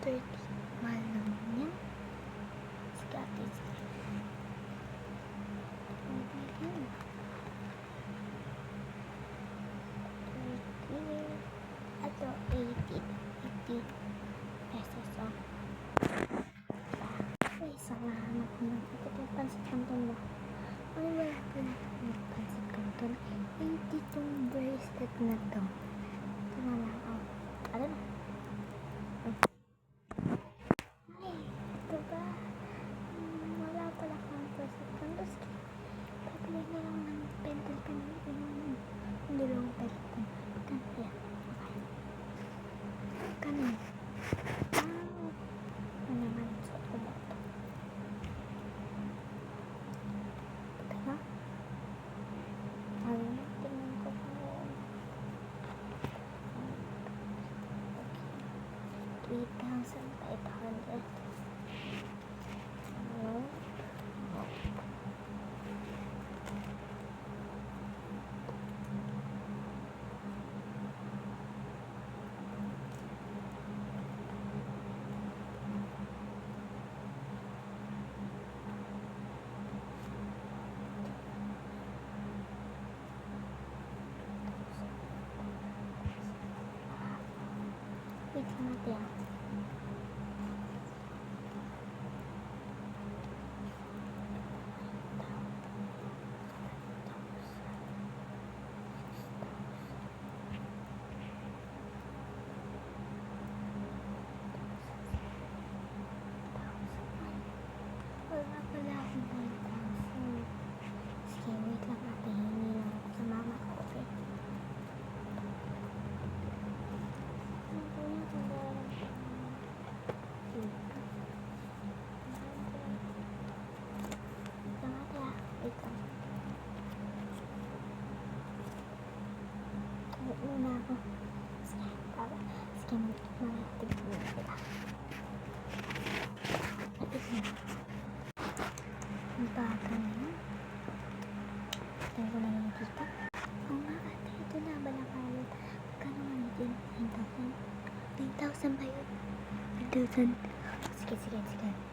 30. Mahal naman yan. Sige ate, sige. Pagbilin. 30. Ato, 80 pesos. Oh. Ay, salamat naman. Ito yung pansit canton mo. Ay, wala pa na yung pansit canton. 80 tong bracelet na to. Ito na lang. Oh. Ano na? Ay, ito ba? Wala pala kang bracelet canton. Pabili na lang ng pentel pen. Yung dalawang pentel pen. Kaya. Okay. Kanin. Ano naman? Suot ko ba ito? Teka. Ay, tingnan ko po. 3,500. Ano? Wait lang natin. Wala pala akong 1,000. Sige, wait lang natin. Hindi lang ako sa mama ko. Okay? Muna ako. Sige, malatig mo sila. Lapit na. Ang baga na yun. Tingnan ko na yung kita. Oo nga ate, ito na balakayan. Magkano nga yun? 9,000? 9,000 ba yun? 9,000. Sige.